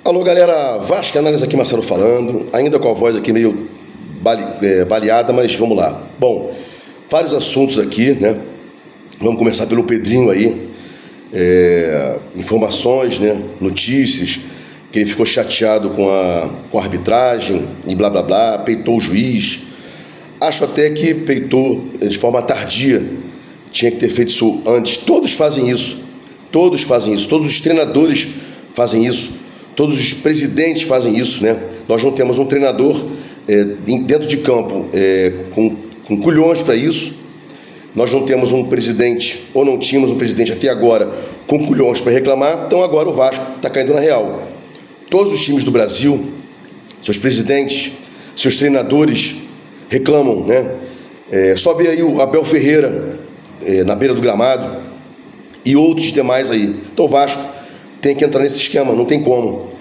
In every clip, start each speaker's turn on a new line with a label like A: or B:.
A: Alô, galera, Vasco Análise aqui, Marcelo falando, ainda com a voz aqui meio baleada, mas vamos lá. Bom, vários assuntos aqui, né? Vamos começar pelo Pedrinho aí, informações, né? Notícias, que ele ficou chateado com a arbitragem e blá blá blá, peitou o juiz. Acho até que peitou de forma tardia, tinha que ter feito isso antes. Todos fazem isso, todos os treinadores fazem isso. Todos os presidentes fazem isso, né? Nós não temos um treinador dentro de campo com culhões para isso. Nós não temos um presidente, ou não tínhamos um presidente até agora, com culhões para reclamar. Então agora o Vasco está caindo na real. Todos os times do Brasil, seus presidentes, seus treinadores reclamam, né? Só ver aí o Abel Ferreira na beira do gramado e outros demais aí. Então o Vasco tem que entrar nesse esquema, não tem como.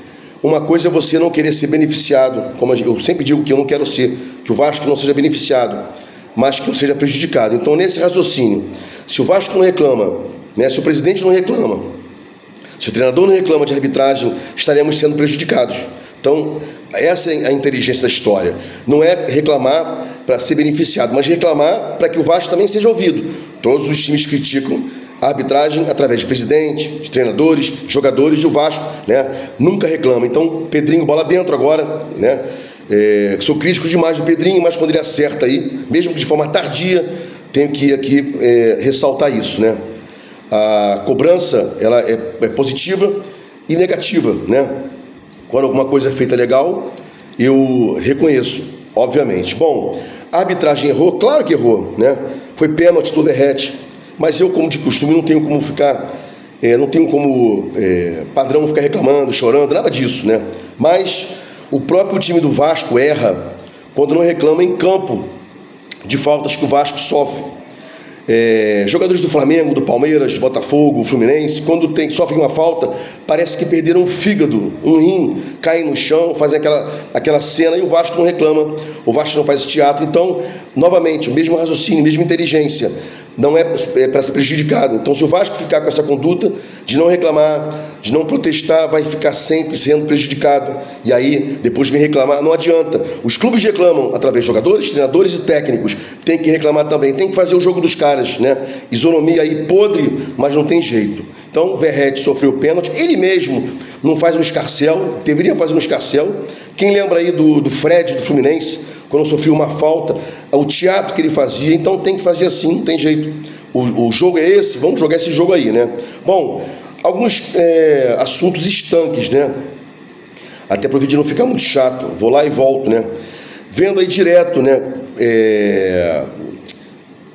A: Uma coisa é você não querer ser beneficiado, como eu sempre digo que eu não quero ser, que o Vasco não seja beneficiado, mas que não seja prejudicado. Então, nesse raciocínio, se o Vasco não reclama, né, se o presidente não reclama, se o treinador não reclama de arbitragem, estaremos sendo prejudicados. Então, essa é a inteligência da história. Não é reclamar para ser beneficiado, mas reclamar para que o Vasco também seja ouvido. Todos os times criticam a arbitragem através de presidente, de treinadores, jogadores, e o Vasco, né, nunca reclama. Então, Pedrinho, bola dentro agora, né? Sou crítico demais do Pedrinho, mas quando ele acerta aí, mesmo que de forma tardia, tenho que aqui ressaltar isso, né? A cobrança, ela é positiva e negativa, né? Quando alguma coisa é feita legal, eu reconheço, obviamente. Bom, a arbitragem errou, claro que errou, né? Foi pênalti do Verratti. Mas eu, como de costume, não tenho como ficar, não tenho como padrão ficar reclamando, chorando, nada disso, né? Mas o próprio time do Vasco erra quando não reclama em campo de faltas que o Vasco sofre. Jogadores do Flamengo, do Palmeiras, do Botafogo, Fluminense, quando sofrem uma falta, parece que perderam um fígado, um rim, caem no chão, fazem aquela cena e o Vasco não reclama, o Vasco não faz esse teatro. Então, novamente, o mesmo raciocínio, a mesma inteligência, não é para ser prejudicado. Então, se o Vasco ficar com essa conduta de não reclamar, de não protestar, vai ficar sempre sendo prejudicado. E aí, depois vem reclamar, não adianta. Os clubes reclamam através de jogadores, treinadores e técnicos. Tem que reclamar também, tem que fazer o jogo dos caras, né? Isonomia aí podre, mas não tem jeito. Então, o Verratti sofreu pênalti, ele mesmo não faz um escarcéu, deveria fazer um escarcéu. Quem lembra aí do Fred, do Fluminense, quando sofreu uma falta, o teatro que ele fazia? Então tem que fazer assim, não tem jeito. O jogo é esse, vamos jogar esse jogo aí, né? Bom, alguns assuntos estanques, né? Até para o vídeo não ficar muito chato, vou lá e volto, né? Vendo aí direto, né?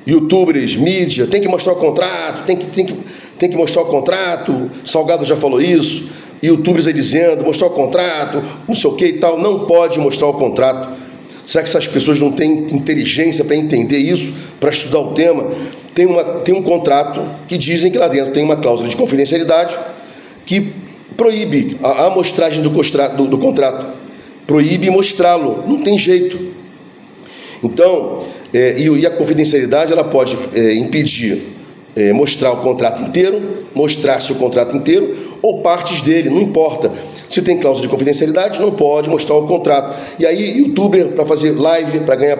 A: Youtubers, mídia, tem que mostrar o contrato, tem que mostrar o contrato, Salgado já falou isso, youtubers aí dizendo, mostrar o contrato, não sei o que e tal, não pode mostrar o contrato. Será que essas pessoas não têm inteligência para entender isso, para estudar o tema? Tem um contrato que dizem que lá dentro tem uma cláusula de confidencialidade que proíbe a amostragem do contrato, proíbe mostrá-lo, não tem jeito. Então, e a confidencialidade ela pode impedir mostrar o contrato inteiro, mostrar-se o contrato inteiro ou partes dele, não importa. Se tem cláusula de confidencialidade, não pode mostrar o contrato. E aí, youtuber, para fazer live, para ganhar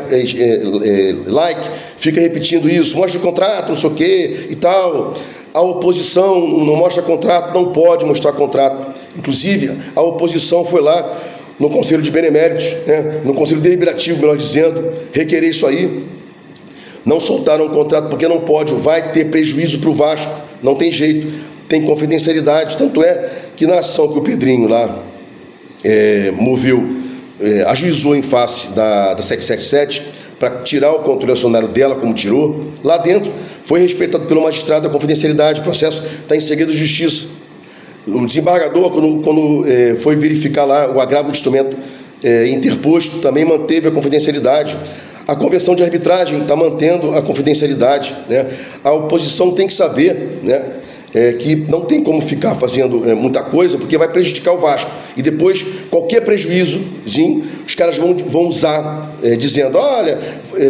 A: like, fica repetindo isso, mostra o contrato, não sei o quê e tal. A oposição não mostra contrato, não pode mostrar contrato. Inclusive, a oposição foi lá no Conselho de Beneméritos, né, no Conselho Deliberativo, melhor dizendo, requerer isso aí. Não soltaram o contrato porque não pode, vai ter prejuízo para o Vasco, não tem jeito, tem confidencialidade. Tanto é que na ação que o Pedrinho lá ajuizou em face da 777 para tirar o controle acionário dela, como tirou, lá dentro foi respeitado pelo magistrado a confidencialidade, o processo está em segredo de justiça. O desembargador, quando foi verificar lá o agravo do instrumento interposto, também manteve a confidencialidade. A convenção de arbitragem está mantendo a confidencialidade, né? A oposição tem que saber, né, que não tem como ficar fazendo muita coisa, porque vai prejudicar o Vasco. E depois, qualquer prejuízozinho, os caras vão usar, dizendo, olha,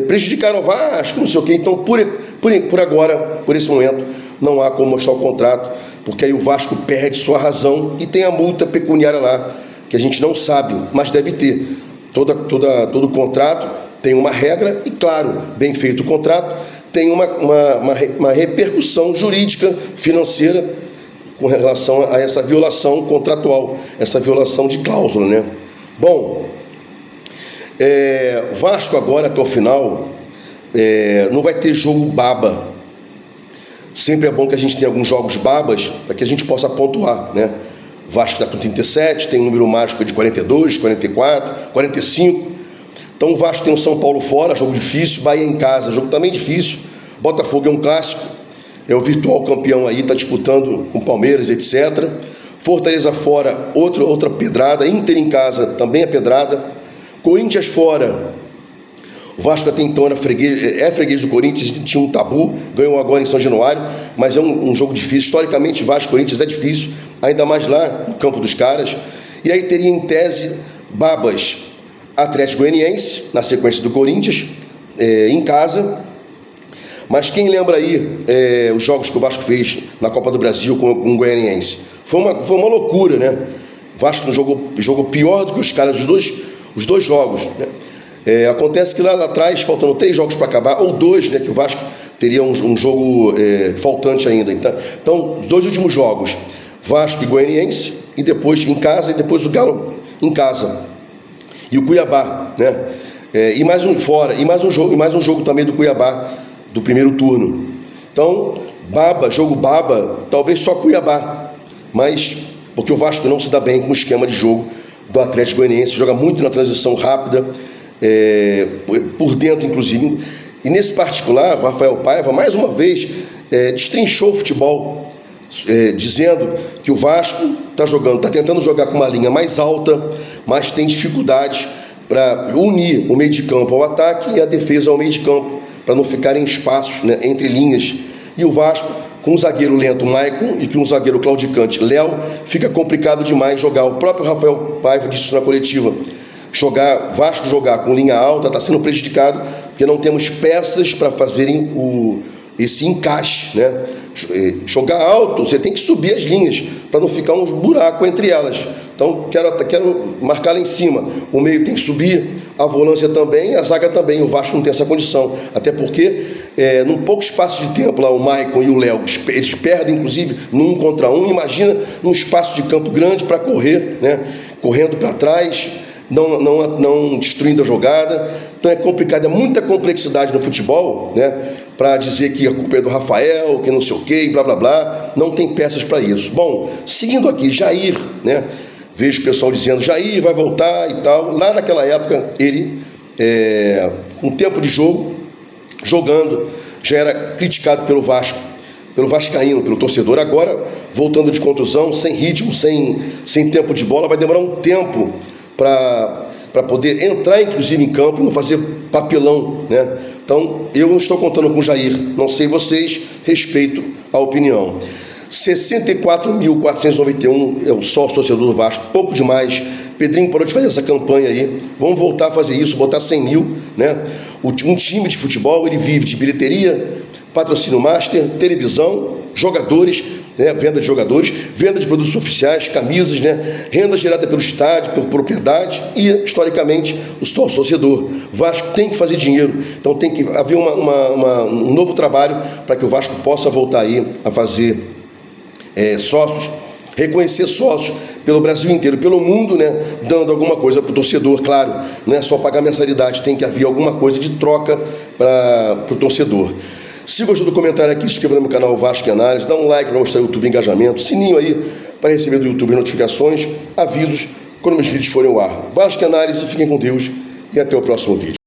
A: prejudicaram o Vasco, não sei o quê. Então, por agora, por esse momento, não há como mostrar o contrato, porque aí o Vasco perde sua razão e tem a multa pecuniária lá que a gente não sabe, mas deve ter. Todo contrato tem uma regra e, claro, bem feito o contrato, tem uma repercussão jurídica, financeira, com relação a essa violação contratual, essa violação de cláusula, né? Bom, Vasco agora, até o final, não vai ter jogo baba. Sempre é bom que a gente tenha alguns jogos babas para que a gente possa pontuar, né? Vasco está com 37, tem um número mágico de 42, 44, 45. Então o Vasco tem o São Paulo fora, jogo difícil. Bahia em casa, jogo também difícil. Botafogo é um clássico, é o virtual campeão aí, está disputando com Palmeiras, etc. Fortaleza fora, outra pedrada. Inter em casa, também é pedrada. Corinthians fora. O Vasco até então é freguês do Corinthians, tinha um tabu, ganhou agora em São Januário, mas é um jogo difícil. Historicamente, Vasco e Corinthians é difícil, ainda mais lá no campo dos caras. E aí teria em tese babas, Atlético Goianiense, na sequência do Corinthians, em casa. Mas quem lembra aí os jogos que o Vasco fez na Copa do Brasil com o Goianiense? Foi uma loucura, né? O Vasco jogou pior do que os caras, os dois jogos, né? Acontece que lá atrás, faltando 3 jogos para acabar, ou 2, né, que o Vasco teria um jogo faltante ainda. Então, os 2 últimos jogos, Vasco e Goianiense, e depois em casa, e depois o Galo em casa. E o Cuiabá, né? E mais um fora, e mais um jogo também do Cuiabá, do primeiro turno. Então, jogo baba, talvez só Cuiabá, mas porque o Vasco não se dá bem com o esquema de jogo do Atlético Goianiense, joga muito na transição rápida, por dentro inclusive, e nesse particular o Rafael Paiva mais uma vez destrinchou o futebol, dizendo que o Vasco está tentando jogar com uma linha mais alta, mas tem dificuldades para unir o meio de campo ao ataque e a defesa ao meio de campo, para não ficarem espaços, né, entre linhas. E o Vasco, com um zagueiro lento, Maicon, e com um zagueiro claudicante, Léo, fica complicado demais jogar. O próprio Rafael Paiva disse isso na coletiva. Vasco jogar com linha alta está sendo prejudicado, porque não temos peças para fazerem esse encaixe, né? Jogar alto, você tem que subir as linhas, para não ficar um buraco entre elas. Então, quero marcar lá em cima. O meio tem que subir, a volância também, a zaga também. O Vasco não tem essa condição, até porque, num pouco espaço de tempo, lá o Maicon e o Léo, eles perdem, inclusive, no 1 contra 1. Imagina num espaço de campo grande para correr, né? Correndo para trás, não destruindo a jogada. Então é complicado, é muita complexidade no futebol, né? Para dizer que a culpa é do Rafael, que não sei o quê, blá blá blá. Não tem peças para isso. Bom, seguindo aqui, Jair, né? Vejo o pessoal dizendo, Jair vai voltar e tal. Lá naquela época, ele, com tempo de jogo, jogando, já era criticado pelo Vasco, pelo vascaíno, pelo torcedor. Agora, voltando de contusão, sem ritmo, sem tempo de bola, vai demorar um tempo para poder entrar, inclusive, em campo e não fazer papelão, né? Então, eu não estou contando com o Jair. Não sei vocês, respeito a opinião. 64.491 é o sócio torcedor do Vasco, pouco demais. Pedrinho parou de fazer essa campanha aí. Vamos voltar a fazer isso, botar 100 mil, né? Um time de futebol, ele vive de bilheteria, patrocínio master, televisão, jogadores, né? Venda de jogadores, venda de produtos oficiais, camisas, né? Renda gerada pelo estádio, por propriedade e, historicamente, o sócio torcedor. O Vasco tem que fazer dinheiro, então tem que haver um novo trabalho para que o Vasco possa voltar aí a fazer sócios, reconhecer sócios pelo Brasil inteiro, pelo mundo, né, dando alguma coisa para o torcedor, claro, não é só pagar mensalidade, tem que haver alguma coisa de troca para o torcedor. Se gostou do comentário aqui, se inscreva no meu canal Vasco em Análise, dá um like para mostrar o YouTube engajamento, sininho aí para receber do YouTube notificações, avisos quando meus vídeos forem ao ar. Vasco em Análise, fiquem com Deus e até o próximo vídeo.